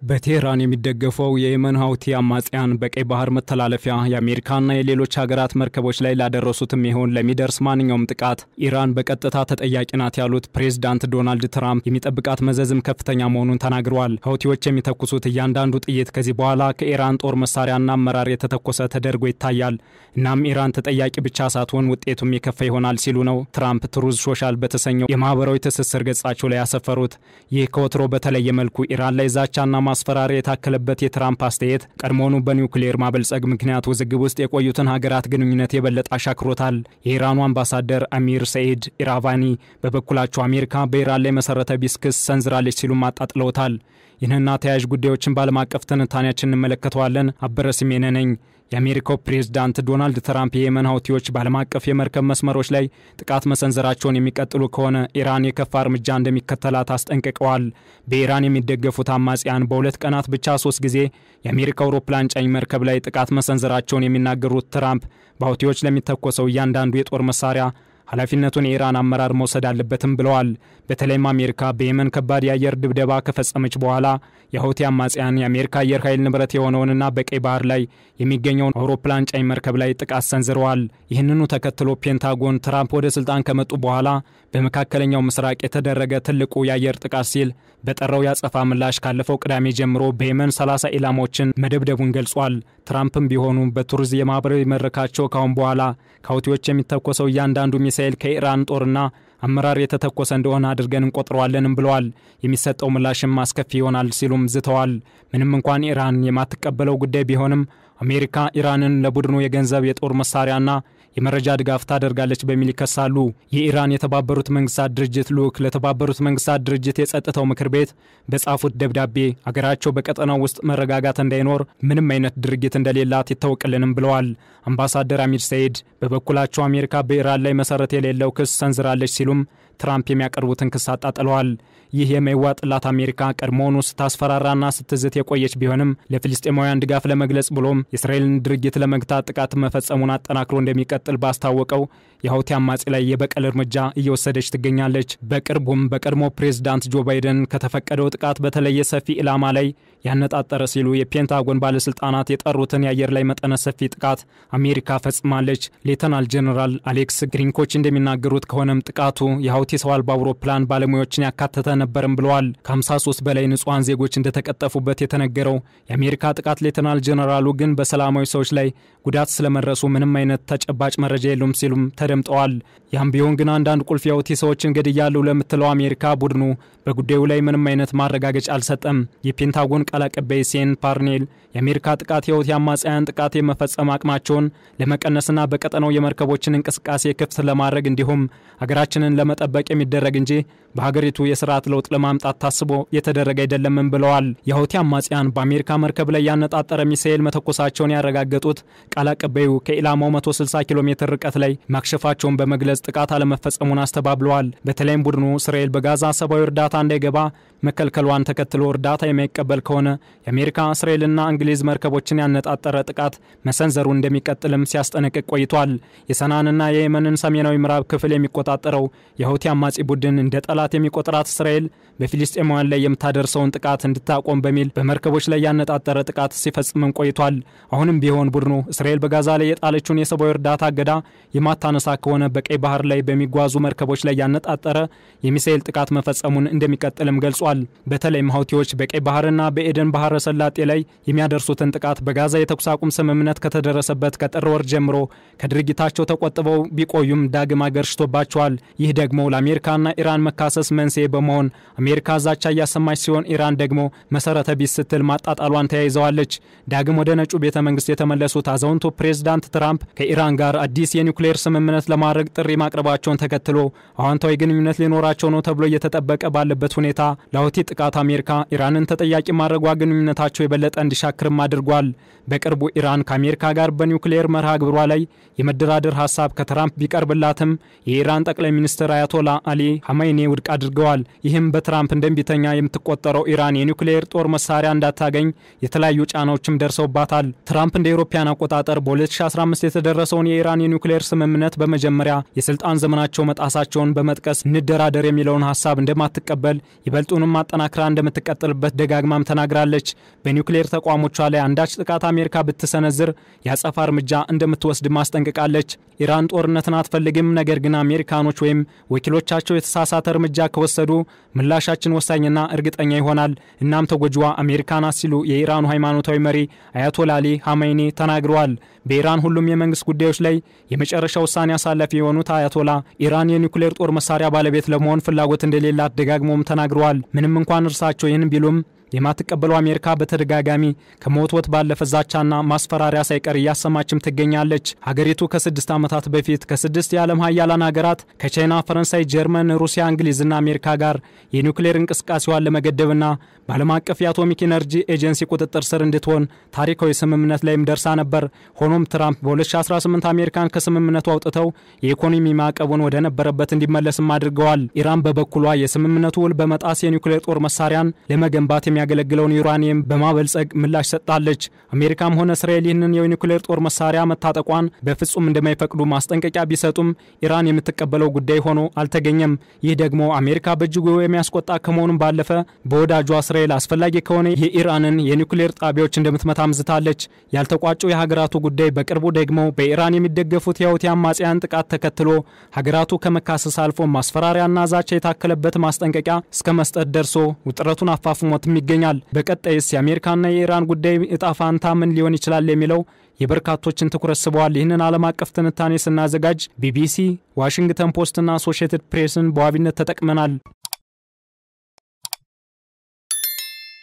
በቴህራን የሚደገፈው የየመን ሀውቲ አማጽያን በቀይ ባህር መተላለፊያ የአሜሪካና የሌሎች ሀገራት መርከቦች ላይ ላደረሱትም ይሆን ለሚደርስ ማንኛውም ጥቃት ኢራን በቀጥታ ተጠያቂ ናት ያሉት ፕሬዝዳንት ዶናልድ ትራምፕ የሚጠብቃት መዘዝም ከፍተኛ መሆኑን ተናግረዋል። ሀውቲዎች የሚተኩሱት እያንዳንዱ ጥይት ከዚህ በኋላ ከኢራን ጦር መሳሪያና አመራር የተተኮሰ ተደርጎ ይታያል። እናም ኢራን ተጠያቂ ብቻ ሳትሆን ውጤቱም የከፋ ይሆናል ሲሉ ነው ትራምፕ ትሩዝ ሶሻል በተሰኘው የማህበራዊ ትስስር ገጻቸው ላይ ያሰፈሩት። ይህ ከወትሮ በተለየ መልኩ ኢራን ላይ ዛቻና ማስፈራሪያ የታከለበት የትራምፕ አስተያየት ቀድሞውኑ በኒውክሌር ማበልጸግ ምክንያት ውዝግብ ውስጥ የቆዩትን ሀገራት ግንኙነት የበለጠ አሻክሮታል። የኢራኑ አምባሳደር አሚር ሰኢድ ኢራቫኒ በበኩላቸው አሜሪካ በኢራን ላይ መሰረተ ቢስ ክስ ሰንዝራለች ሲሉ አጣጥለውታል። ይህንና ተያያዥ ጉዳዮችን በዓለም አቀፍ ትንታኔያችን እንመለከተዋለን። አበረ ስሜነ ነኝ። የአሜሪካው ፕሬዝዳንት ዶናልድ ትራምፕ የየመን ሀውቲዎች በዓለም አቀፍ የመርከብ መስመሮች ላይ ጥቃት መሰንዘራቸውን የሚቀጥሉ ከሆነ ኢራን የከፋ እርምጃ እንደሚከተላት አስጠንቅቀዋል። በኢራን የሚደገፉት አማጽያን በሁለት ቀናት ብቻ 3 ጊዜ የአሜሪካ አውሮፕላን ጫኝ መርከብ ላይ ጥቃት መሰንዘራቸውን የሚናገሩት ትራምፕ በሀውቲዎች ለሚተኮሰው እያንዳንዱ የጦር መሳሪያ ኃላፊነቱን የኢራን አመራር መውሰድ አለበትም ብለዋል። በተለይም አሜሪካ በየመን ከባድ የአየር ድብደባ ከፈጸመች በኋላ የሀውቲ አማጽያን የአሜሪካ አየር ኃይል ንብረት የሆነውንና በቀይ ባህር ላይ የሚገኘውን አውሮፕላን ጫኝ መርከብ ላይ ጥቃት ሰንዝረዋል። ይህንኑ ተከትሎ ፔንታጎን ትራምፕ ወደ ስልጣን ከመጡ በኋላ በመካከለኛው ምስራቅ የተደረገ ትልቁ የአየር ጥቃት ሲል በጠራው ያጸፋ ምላሽ ካለፈው ቅዳሜ ጀምሮ በየመን 30 ኢላማዎችን መደብደቡን ገልጿል። ትራምፕም ቢሆኑ በቱርዝ የማህበራዊ መድረካቸው ካሁን በኋላ ከሀውቲዎች የሚተኮሰው እያንዳንዱ ሚሳኤል ከኢራን ጦርና አመራር የተተኮሰ እንደሆነ አድርገን እንቆጥረዋለንም ብለዋል። የሚሰጠው ምላሽም አስከፊ ይሆናል ሲሉም ዝተዋል። ምንም እንኳን ኢራን የማትቀበለው ጉዳይ ቢሆንም አሜሪካ ኢራንን ለቡድኑ የገንዘብ የጦር መሳሪያና የመረጃ ድጋፍ ታደርጋለች በሚል ይከሳሉ። የኢራን የተባበሩት መንግስታት ድርጅት ልዑክ ለተባበሩት መንግስታት ድርጅት የጸጥታው ምክር ቤት በጻፉት ደብዳቤ አገራቸው በቀጠናው ውስጥ መረጋጋት እንዳይኖር ምንም አይነት ድርጊት እንደሌላት ይታወቅልንም ብለዋል። አምባሳደር አሚር ሰኢድ በበኩላቸው አሜሪካ በኢራን ላይ መሰረት የሌለው ክስ ሰንዝራለች ሲሉም ትራምፕ የሚያቀርቡትን ክስ አጣጥለዋል። ይህ የማይዋጥላት አሜሪካ ቀድሞውኑ ስታስፈራራና ስትዝት የቆየች ቢሆንም ለፍልስጤማውያን ድጋፍ ለመግለጽ ብሎም የእስራኤልን ድርጊት ለመግታት ጥቃት መፈጸሙን አጠናክሮ እንደሚቀጥል ባስታወቀው የሀውቲ አማጺ ላይ የበቀል እርምጃ እየወሰደች ትገኛለች። በቅርቡም በቀድሞ ፕሬዝዳንት ጆ ባይደን ከተፈቀደው ጥቃት በተለየ ሰፊ ኢላማ ላይ ያነጣጠረ ሲሉ የፔንታጎን ባለስልጣናት የጠሩትን የአየር ላይ መጠነ ሰፊ ጥቃት አሜሪካ ፈጽማለች። ሌተናል ጀነራል አሌክስ ግሪንኮች እንደሚናገሩት ከሆነም ጥቃቱ የሀውቲ ሰው አልባ አውሮፕላን ባለሙያዎችን ያካተተ ነበርም ብለዋል። ከ53 በላይ ንጹሃን ዜጎች እንደተቀጠፉበት የተነገረው የአሜሪካ ጥቃት ሌተናል ጀነራሉ ግን በሰላማዊ ሰዎች ላይ ጉዳት ስለመድረሱ ምንም አይነት ተጨባጭ መረጃ የለውም ሲሉም ተደምጠዋል። ያም ቢሆን ግን አንዳንድ ቁልፍ የሀውቲ ሰዎችን ገድያለሁ ለምትለው አሜሪካ ቡድኑ በጉዳዩ ላይ ምንም አይነት ማረጋገጫ አልሰጠም። የፔንታጎን ቃል አቀባይ ሴን ፓርኔል የአሜሪካ ጥቃት የሀውቲ አማጽያን ጥቃት የመፈጸም አቅማቸውን ለመቀነስና በቀጠናው የመርከቦችን እንቅስቃሴ ክፍት ለማድረግ እንዲሁም ሀገራችንን ለመጠበቅ የሚደረግ እንጂ በሀገሪቱ የስርዓት ለውጥ ለማምጣት ታስቦ የተደረገ አይደለምም ብለዋል። የሀውቲ አማጽያን በአሜሪካ መርከብ ላይ ያነጣጠረ ሚሳኤል መተኮሳቸውን ያረጋገጡት ቃል አቀባዩ ከኢላማው 160 ኪሎ ሜትር ርቀት ላይ ማክሸፋቸውን በመግለጽ ጥቃት አለመፈጸሙን አስተባብለዋል። በተለይም ቡድኑ እስራኤል በጋዛ ሰብአዊ እርዳታ እንዳይገባ መከልከሏን ተከትሎ እርዳታ የማይቀበል ከሆነ የአሜሪካ እስራኤልና እንግሊዝ መርከቦችን ያነጣጠረ ጥቃት መሰንዘሩን እንደሚቀጥልም ሲያስጠነቅቅ ቆይቷል። የሰናንና የየመንን ሰሜናዊ ምዕራብ ክፍል የሚቆጣጠረው የሀውቲ አማጺ ቡድን እንደ ጠላት የሚቆጥራት እስራኤል በፊልስጤማውያን ላይ የምታደርሰውን ጥቃት እንድታቆም በሚል በመርከቦች ላይ ያነጣጠረ ጥቃት ሲፈጽም ቆይቷል። አሁንም ቢሆን ቡድኑ እስራኤል በጋዛ ላይ የጣለችውን የሰብአዊ እርዳታ እገዳ የማታነሳ ከሆነ በቀይ ባህር ላይ በሚጓዙ መርከቦች ላይ ያነጣጠረ የሚሳኤል ጥቃት መፈጸሙን እንደሚቀጥልም ገልጿል። በተለይም ሀውቲዎች በቀይ ባህርና በኤደን ባህረ ሰላጤ ላይ የሚያደርሱትን ጥቃት በጋዛ የተኩስ አቁም ስምምነት ከተደረሰበት ከጥር ወር ጀምሮ ከድርጊታቸው ተቆጥበው ቢቆዩም ዳግም አገርሽቶባቸዋል። ይህ ደግሞ ለአሜሪካና ኢራን መካሰስ መንስኤ በመሆን አሜሪካ ዛቻ እያሰማች ሲሆን ኢራን ደግሞ መሰረተ ቢስ ስትል ማጣጣሏን ተያይዘዋለች። ዳግም ወደ ነጩ ቤተ መንግስት የተመለሱት አዛውንቱ ፕሬዝዳንት ትራምፕ ከኢራን ጋር አዲስ የኒውክሌር ስምምነት ለማድረግ ጥሪ ማቅረባቸውን ተከትሎ አዎንታዊ ግንኙነት ሊኖራቸው ነው ተብሎ እየተጠበቀ ባለበት ሁኔታ ለሀውቲ ጥቃት አሜሪካ ኢራንን ተጠያቂ ማድረጓ ግንኙነታቸው የበለጠ እንዲሻክርም አድርጓል። በቅርቡ ኢራን ከአሜሪካ ጋር በኒውክሌር መርሃ ግብሯ ላይ የመደራደር ሐሳብ ከትራምፕ ቢቀርብላትም የኢራን ጠቅላይ ሚኒስትር አያቶላ አያቶላ አሊ ሐማይኒ ውድቅ አድርገዋል። ይህም በትራምፕ እንደምቢተኛ የምትቆጠረው ኢራን የኒውክሌር ጦር መሳሪያ እንዳታገኝ የተለያዩ ጫናዎችም ደርሰውባታል። ትራምፕ እንደ አውሮፓውያን አቆጣጠር በ2015 የተደረሰውን የኢራን የኒውክሌር ስምምነት በመጀመሪያ የስልጣን ዘመናቸው መጣሳቸውን በመጥቀስ እንደራደር የሚለውን ሐሳብ እንደማትቀበል ይበልጡንም ማጠናከራ እንደምትቀጥልበት ደጋግማም ተናግራለች። በኒውክሌር ተቋሞቿ ላይ አንዳች ጥቃት አሜሪካ ብትሰነዝር ያጸፋ እርምጃ እንደምትወስድ ማስጠንቀቃለች። ኢራን ጦርነትን አትፈልግም፣ ነገር ግን አሜሪካኖች ወይም ወኪሎቻቸው የተሳሳተ እርምጃ ከወሰዱ ምላሻችን ወሳኝና እርግጠኛ ይሆናል። እናም ተጎጂዋ አሜሪካ ናት ሲሉ የኢራኑ ሃይማኖታዊ መሪ አያቶላ አሊ ሐማይኒ ተናግረዋል። በኢራን ሁሉም የመንግስት ጉዳዮች ላይ የመጨረሻ ውሳኔ አሳላፊ የሆኑት አያቶላ ኢራን የኒውክሌር ጦር መሳሪያ ባለቤት ለመሆን ፍላጎት እንደሌላት ደጋግመውም ተናግረዋል። ምንም እንኳን እርሳቸው ይህን ቢሉም የማትቀበለው አሜሪካ በተደጋጋሚ ከመወትወት ባለፈ ዛቻና ማስፈራሪያ ሳይቀር እያሰማችም ትገኛለች። ሀገሪቱ ከ6 ዓመታት በፊት ከ6 የዓለም ሀያላን ሀገራት ከቻይና፣ ፈረንሳይ፣ ጀርመን፣ ሩሲያ፣ እንግሊዝና አሜሪካ ጋር የኒውክሌር እንቅስቃሴዋን ለመገደብና በዓለም አቀፍ የአቶሚክ ኢነርጂ ኤጀንሲ ቁጥጥር ስር እንድትሆን ታሪካዊ ስምምነት ላይም ደርሳ ነበር። ሆኖም ትራምፕ በ2018 አሜሪካን ከስምምነቱ አውጥተው የኢኮኖሚ ማዕቀቡን ወደ ነበረበት እንዲመለስም አድርገዋል። ኢራን በበኩሏ የስምምነቱ ውል በመጣስ የኒውክሌር ጦር መሳሪያን ለመገንባት የሚያገለግለውን ዩራኒየም በማበልጸግ ምላሽ ሰጥታለች። አሜሪካም ሆነ እስራኤል ይህንን የኒውክሌር ጦር መሳሪያ መታጠቋን በፍጹም እንደማይፈቅዱ ማስጠንቀቂያ ቢሰጡም ኢራን የምትቀበለው ጉዳይ ሆኖ አልተገኘም። ይህ ደግሞ አሜሪካ በእጅጉ የሚያስቆጣ ከመሆኑም ባለፈ በወዳጇ እስራኤል አስፈላጊ ከሆነ የኢራንን የኒውክሌር ጣቢያዎች እንደምትመታም ዝታለች። ያልተቋጨው የሀገራቱ ጉዳይ በቅርቡ ደግሞ በኢራን የሚደገፉት የሁቲ አማጽያን ጥቃት ተከትሎ ሀገራቱ ከመካሰስ አልፎ ማስፈራሪያና ዛቻ የታከለበት ማስጠንቀቂያ እስከ መስጠት ደርሶ ውጥረቱን አፋፍሞትም ይገኛል። በቀጣይስ የአሜሪካና የኢራን ጉዳይ እጣ ፋንታ ምን ሊሆን ይችላል የሚለው የበርካቶችን ትኩረት ስበዋል። ይህንን ዓለም አቀፍ ትንታኔ ስናዘጋጅ ቢቢሲ፣ ዋሽንግተን ፖስት እና አሶሺየትድ ፕሬስን በዋቢነት ተጠቅመናል።